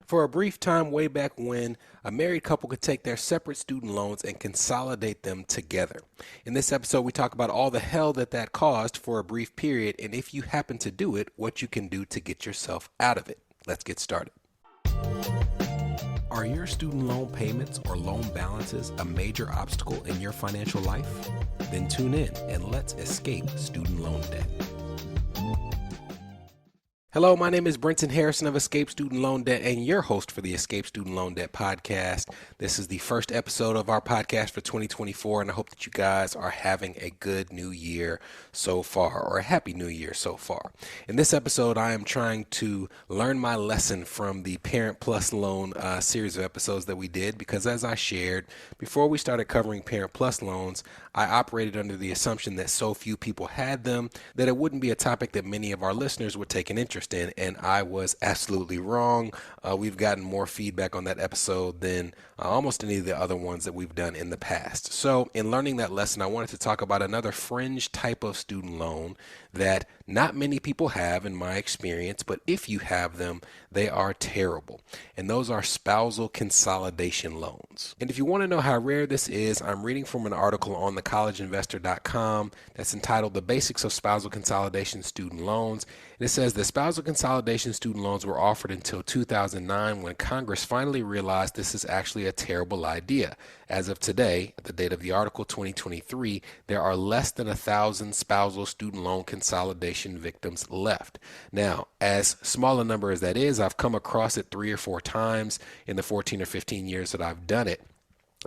For a brief time way back when, a married couple could take their separate student loans and consolidate them together. In this episode, we talk about all the hell that caused for a brief period, and if you happen to do it, what you can do to get yourself out of it. Let's get started. Are your student loan payments or loan balances a major obstacle in your financial life? Then tune in and let's escape student loan debt. Hello, my name is Brenton Harrison of Escape Student Loan Debt and your host for the Escape Student Loan Debt podcast. This is the first episode of our podcast for 2024, and I hope that you guys are having a good new year so far, or a happy new year so far. In this episode, I am trying to learn my lesson from the Parent Plus Loan series of episodes that we did, because as I shared, before we started covering Parent Plus loans, I operated under the assumption that so few people had them that it wouldn't be a topic that many of our listeners would take an interest in, and I was absolutely wrong. We've gotten more feedback on that episode than almost any of the other ones that we've done in the past. So in learning that lesson, I wanted to talk about another fringe type of student loan that not many people have in my experience, but if you have them, they are terrible. And those are spousal consolidation loans. And if you want to know how rare this is, I'm reading from an article on thecollegeinvestor.com that's entitled The Basics of Spousal Consolidation Student Loans. And it says the spousal consolidation student loans were offered until 2009 when Congress finally realized this is actually a terrible idea. As of today, at the date of the article 2023, there are less than 1,000 spousal student loan consolidation victims left. Now, as small a number as that is, I've come across it 3 or 4 times in the 14 or 15 years that I've done it.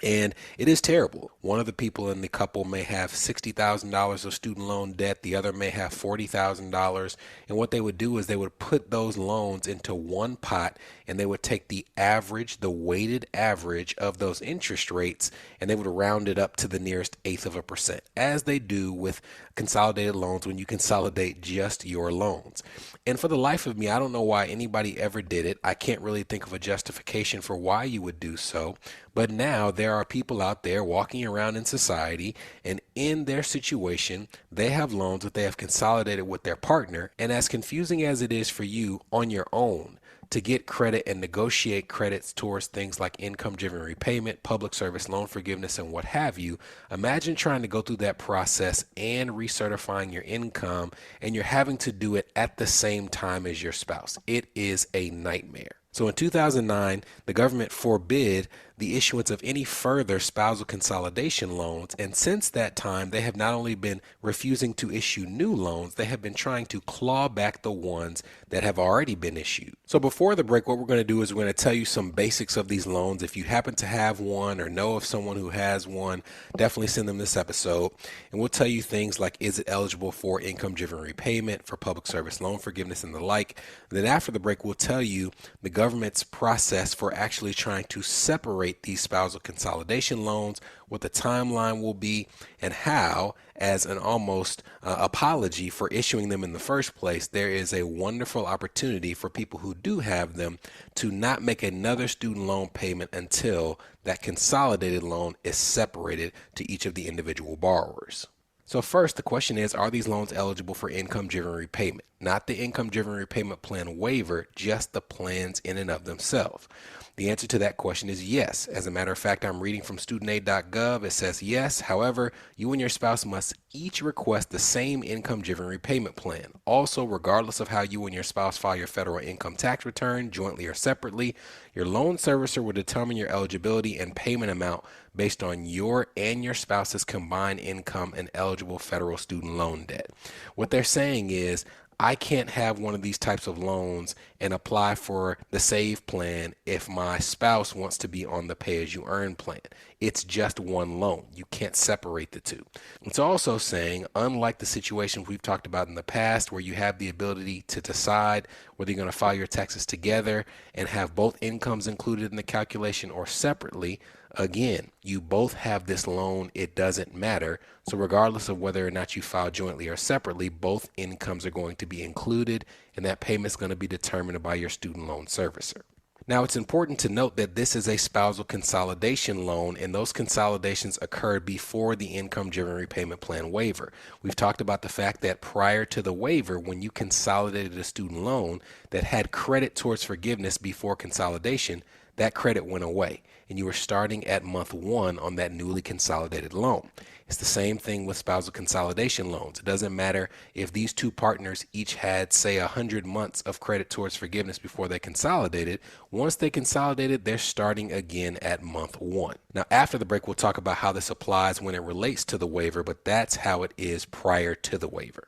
And it is terrible. One of the people in the couple may have $60,000 of student loan debt. The other may have $40,000. And what they would do is they would put those loans into one pot, and they would take the average, the weighted average of those interest rates, and they would round it up to the nearest eighth of a percent, as they do with consolidated loans when you consolidate just your loans. And for the life of me, I don't know why anybody ever did it. I can't really think of a justification for why you would do so. But now there are people out there walking around in society, and in their situation, they have loans that they have consolidated with their partner. And as confusing as it is for you on your own to get credit and negotiate credits towards things like income-driven repayment, public service loan forgiveness, and what have you, imagine trying to go through that process and recertifying your income, and you're having to do it at the same time as your spouse. It is a nightmare. So in 2009, the government forbid the issuance of any further spousal consolidation loans. And since that time, they have not only been refusing to issue new loans, they have been trying to claw back the ones that have already been issued. So before the break, what we're going to do is we're going to tell you some basics of these loans. If you happen to have one or know of someone who has one, definitely send them this episode. And we'll tell you things like, is it eligible for income-driven repayment, for public service loan forgiveness, and the like. And then after the break, we'll tell you the government's process for actually trying to separate these spousal consolidation loans, what the timeline will be, and how, as an almost apology for issuing them in the first place, there is a wonderful opportunity for people who do have them to not make another student loan payment until that consolidated loan is separated to each of the individual borrowers. So first, the question is, are these loans eligible for income-driven repayment? Not the income-driven repayment plan waiver, just the plans in and of themselves. The answer to that question is yes. As a matter of fact, I'm reading from studentaid.gov. It says yes. However, you and your spouse must each request the same income-driven repayment plan. Also, regardless of how you and your spouse file your federal income tax return, jointly or separately, your loan servicer will determine your eligibility and payment amount based on your and your spouse's combined income and eligible federal student loan debt. What they're saying is, I can't have one of these types of loans and apply for the SAVE plan if my spouse wants to be on the pay-as-you-earn plan. It's just one loan. You can't separate the two. It's also saying, unlike the situations we've talked about in the past where you have the ability to decide whether you're going to file your taxes together and have both incomes included in the calculation or separately, again, you both have this loan. It doesn't matter. So regardless of whether or not you file jointly or separately, both incomes are going to be included, and that payment is going to be determined by your student loan servicer. Now, it's important to note that this is a spousal consolidation loan, and those consolidations occurred before the income-driven repayment plan waiver. We've talked about the fact that prior to the waiver, when you consolidated a student loan that had credit towards forgiveness before consolidation, that credit went away, and you were starting at month one on that newly consolidated loan. It's the same thing with spousal consolidation loans. It doesn't matter if these two partners each had, say, 100 months of credit towards forgiveness before they consolidated. Once they consolidated, they're starting again at month one. Now, after the break, we'll talk about how this applies when it relates to the waiver, but that's how it is prior to the waiver.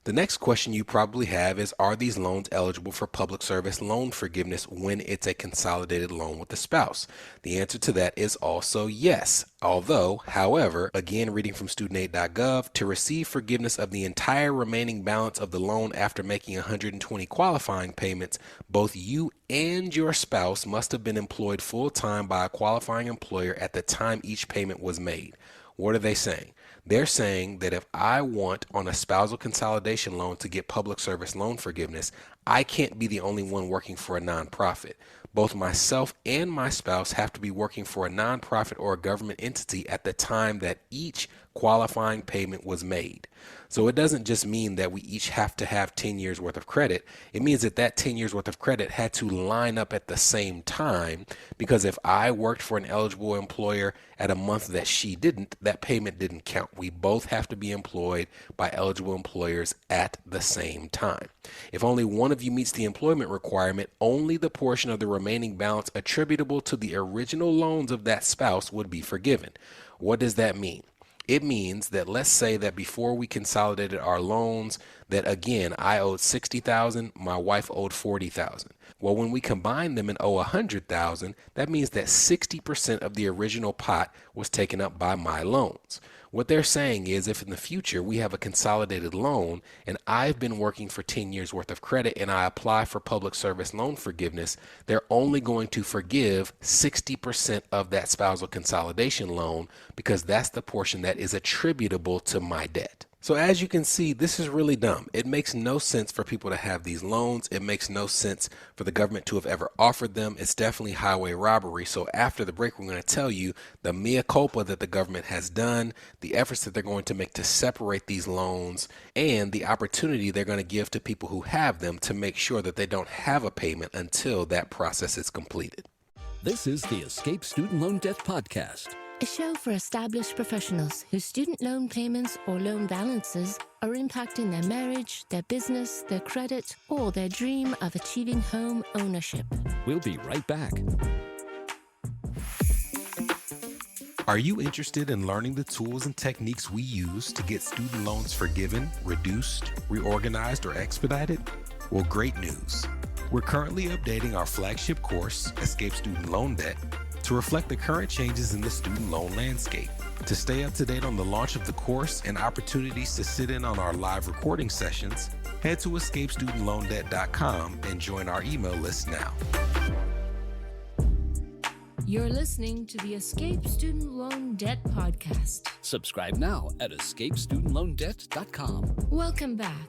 The next question you probably have is, are these loans eligible for public service loan forgiveness when it's a consolidated loan with the spouse? The answer to that is also yes. However, again, reading from studentaid.gov, to receive forgiveness of the entire remaining balance of the loan after making 120 qualifying payments, both you and your spouse must have been employed full-time by a qualifying employer at the time each payment was made. What are they saying? They're saying that if I want on a spousal consolidation loan to get public service loan forgiveness, I can't be the only one working for a nonprofit. Both myself and my spouse have to be working for a nonprofit or a government entity at the time that each qualifying payment was made. So it doesn't just mean that we each have to have 10 years worth of credit. It means that that 10 years worth of credit had to line up at the same time, because if I worked for an eligible employer at a month that she didn't, that payment didn't count. We both have to be employed by eligible employers at the same time. If only one of you meets the employment requirement, only the portion of the remaining balance attributable to the original loans of that spouse would be forgiven. What does that mean? It means that, let's say that before we consolidated our loans, that again, I owed $60,000, my wife owed $40,000. Well, when we combine them and owe $100,000, that means that 60% of the original pot was taken up by my loans. What they're saying is, if in the future we have a consolidated loan and I've been working for 10 years worth of credit and I apply for public service loan forgiveness, they're only going to forgive 60% of that spousal consolidation loan, because that's the portion that is attributable to my debt. So as you can see, this is really dumb. It makes no sense for people to have these loans. It makes no sense for the government to have ever offered them. It's definitely highway robbery. So after the break, we're going to tell you the mea culpa that the government has done, the efforts that they're going to make to separate these loans, and the opportunity they're going to give to people who have them to make sure that they don't have a payment until that process is completed. This is the Escape Student Loan Debt Podcast, a show for established professionals whose student loan payments or loan balances are impacting their marriage, their business, their credit, or their dream of achieving home ownership. We'll be right back. Are you interested in learning the tools and techniques we use to get student loans forgiven, reduced, reorganized, or expedited? Well, great news. We're currently updating our flagship course, Escape Student Loan Debt, to reflect the current changes in the student loan landscape. To stay up to date on the launch of the course and opportunities to sit in on our live recording sessions, head to escapestudentloandebt.com and join our email list now. You're listening to the Escape Student Loan Debt Podcast. Subscribe now at escapestudentloandebt.com. Welcome back.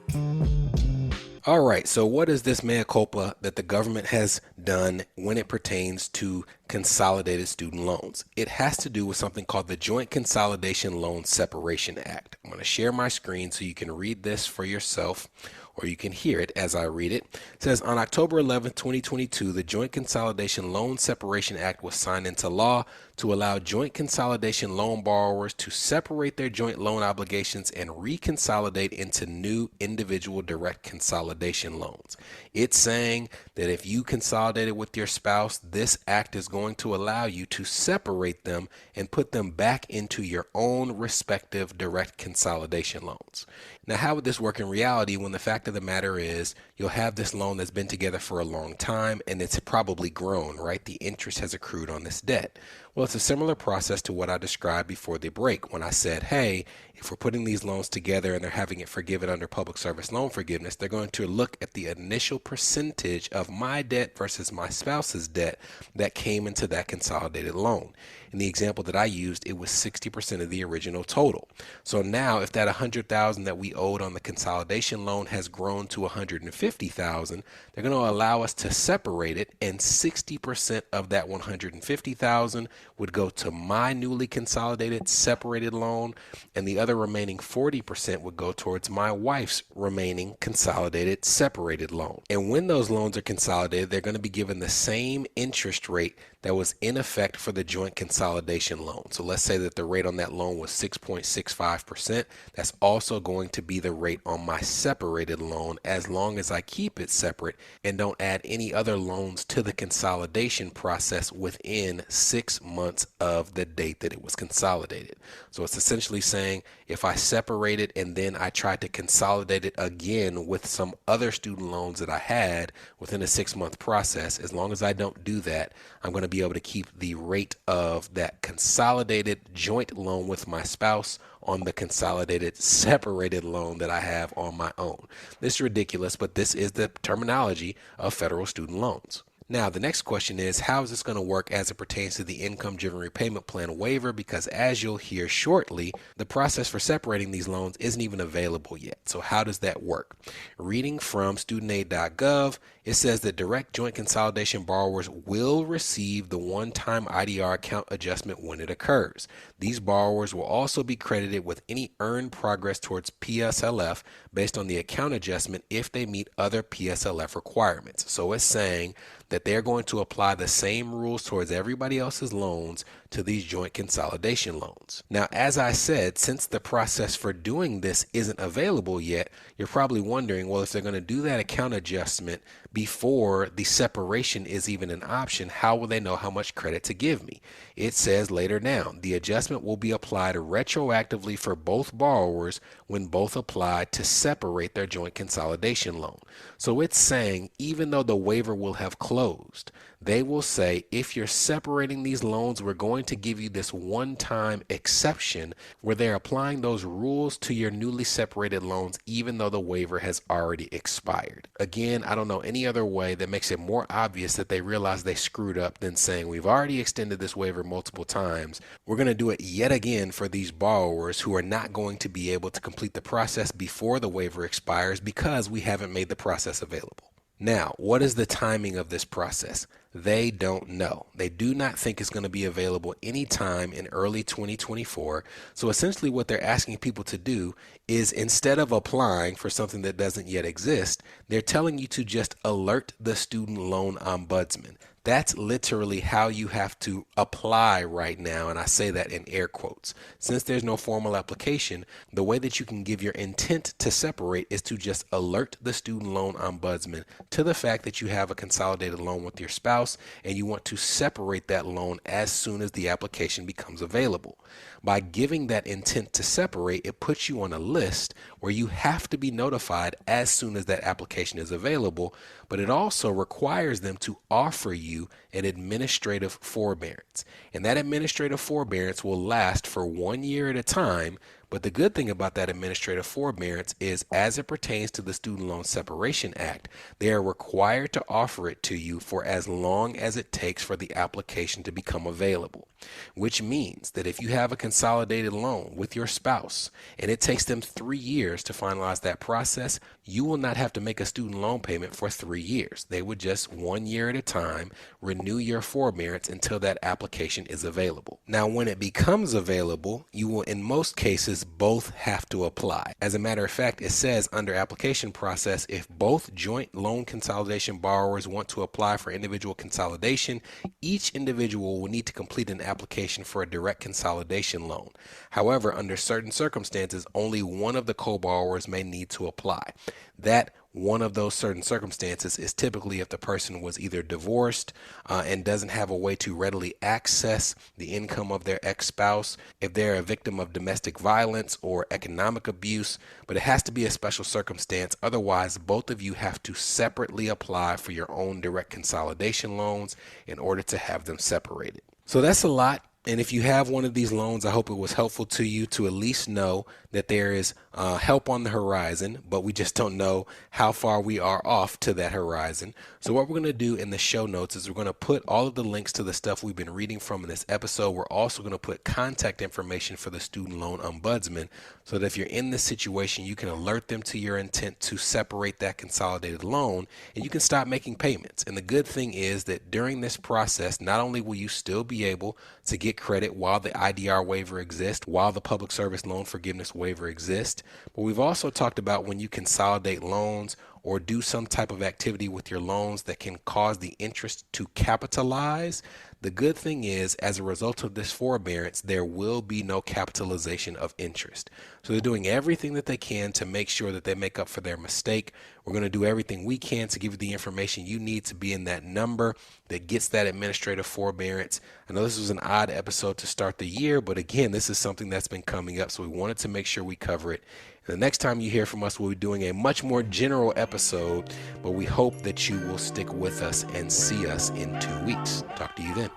All right, so what is this mea culpa that the government has done when it pertains to consolidated student loans? It has to do with something called the Joint Consolidation Loan Separation Act. I'm going to share my screen so you can read this for yourself, or you can hear it as I read it. It says, on October 11, 2022, the Joint Consolidation Loan Separation Act was signed into law to allow joint consolidation loan borrowers to separate their joint loan obligations and reconsolidate into new individual direct consolidation loans. It's saying that if you consolidated with your spouse, this act is going to allow you to separate them and put them back into your own respective direct consolidation loans. Now, how would this work in reality when the fact of the matter is you'll have this loan that's been together for a long time and it's probably grown, right? The interest has accrued on this debt. Well, it's a similar process to what I described before the break when I said, hey, if we're putting these loans together and they're having it forgiven under public service loan forgiveness, they're going to look at the initial percentage of my debt versus my spouse's debt that came into that consolidated loan. In the example that I used, it was 60% of the original total. So now if that $100,000 that we owed on the consolidation loan has grown to $150,000, they're going to allow us to separate it, and 60% of that $150,000 would go to my newly consolidated separated loan, and the other remaining 40% would go towards my wife's remaining consolidated separated loan. And when those loans are consolidated, they're going to be given the same interest rate that was in effect for the joint consolidation loan. So let's say that the rate on that loan was 6.65%. That's also going to be the rate on my separated loan, as long as I keep it separate and don't add any other loans to the consolidation process within 6 months of the date that it was consolidated. So it's essentially saying if I separate it and then I try to consolidate it again with some other student loans that I had within a 6-month process, as long as I don't do that, I'm going to be able to keep the rate of that consolidated joint loan with my spouse on the consolidated separated loan that I have on my own. This is ridiculous, but this is the terminology of federal student loans. Now, the next question is, how is this going to work as it pertains to the income-driven repayment plan waiver? Because as you'll hear shortly, the process for separating these loans isn't even available yet. So how does that work? Reading from studentaid.gov, it says that direct joint consolidation borrowers will receive the one-time IDR account adjustment when it occurs. These borrowers will also be credited with any earned progress towards PSLF based on the account adjustment if they meet other PSLF requirements. So it's saying that they're going to apply the same rules towards everybody else's loans to these joint consolidation loans. Now, as I said, since the process for doing this isn't available yet, you're probably wondering, well, if they're going to do that account adjustment before the separation is even an option, how will they know how much credit to give me? It says later down, the adjustment will be applied retroactively for both borrowers when both apply to separate their joint consolidation loan. So it's saying even though the waiver will have closed, they will say, if you're separating these loans, we're going to give you this one-time exception where they're applying those rules to your newly separated loans, even though the waiver has already expired. Again, I don't know any other way that makes it more obvious that they realize they screwed up than saying, we've already extended this waiver multiple times. We're going to do it yet again for these borrowers who are not going to be able to complete the process before the waiver expires because we haven't made the process available. Now, what is the timing of this process? They don't know. They do not think it's going to be available anytime in early 2024. So essentially what they're asking people to do is, instead of applying for something that doesn't yet exist, they're telling you to just alert the student loan ombudsman. That's literally how you have to apply right now, and I say that in air quotes. Since there's no formal application, the way that you can give your intent to separate is to just alert the student loan ombudsman to the fact that you have a consolidated loan with your spouse and you want to separate that loan as soon as the application becomes available. By giving that intent to separate, it puts you on a list where you have to be notified as soon as that application is available, but it also requires them to offer you an administrative forbearance. And that administrative forbearance will last for 1 year at a time. But the good thing about that administrative forbearance is, as it pertains to the Student Loan Separation Act, they are required to offer it to you for as long as it takes for the application to become available. Which means that if you have a consolidated loan with your spouse and it takes them 3 years to finalize that process, you will not have to make a student loan payment for 3 years. They would just 1 year at a time renew your forbearance until that application is available. Now, when it becomes available, you will in most cases both have to apply. As a matter of fact, it says under application process, if both joint loan consolidation borrowers want to apply for individual consolidation, each individual will need to complete an application for a direct consolidation loan. However, under certain circumstances, only one of the co-borrowers may need to apply. That one of those certain circumstances is typically if the person was either divorced and doesn't have a way to readily access the income of their ex-spouse, if they're a victim of domestic violence or economic abuse, but it has to be a special circumstance. Otherwise, both of you have to separately apply for your own direct consolidation loans in order to have them separated. So that's a lot. And if you have one of these loans, I hope it was helpful to you to at least know that there is help on the horizon, but we just don't know how far we are off to that horizon. So what we're going to do in the show notes is we're going to put all of the links to the stuff we've been reading from in this episode. We're also going to put contact information for the student loan ombudsman so that if you're in this situation, you can alert them to your intent to separate that consolidated loan and you can stop making payments. And the good thing is that during this process, not only will you still be able to get credit while the IDR waiver exists, while the public service loan forgiveness waiver exists, but we've also talked about when you consolidate loans or do some type of activity with your loans that can cause the interest to capitalize. The good thing is, as a result of this forbearance, there will be no capitalization of interest. So they're doing everything that they can to make sure that they make up for their mistake. We're going to do everything we can to give you the information you need to be in that number that gets that administrative forbearance. I know this was an odd episode to start the year, but again, this is something that's been coming up, so we wanted to make sure we cover it. And the next time you hear from us, we'll be doing a much more general episode, but we hope that you will stick with us and see us in 2 weeks. Talk to you then.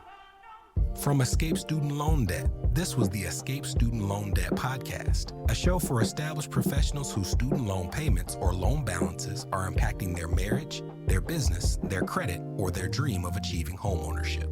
From Escape Student Loan Debt, this was the Escape Student Loan Debt Podcast, a show for established professionals whose student loan payments or loan balances are impacting their marriage, their business, their credit, or their dream of achieving homeownership.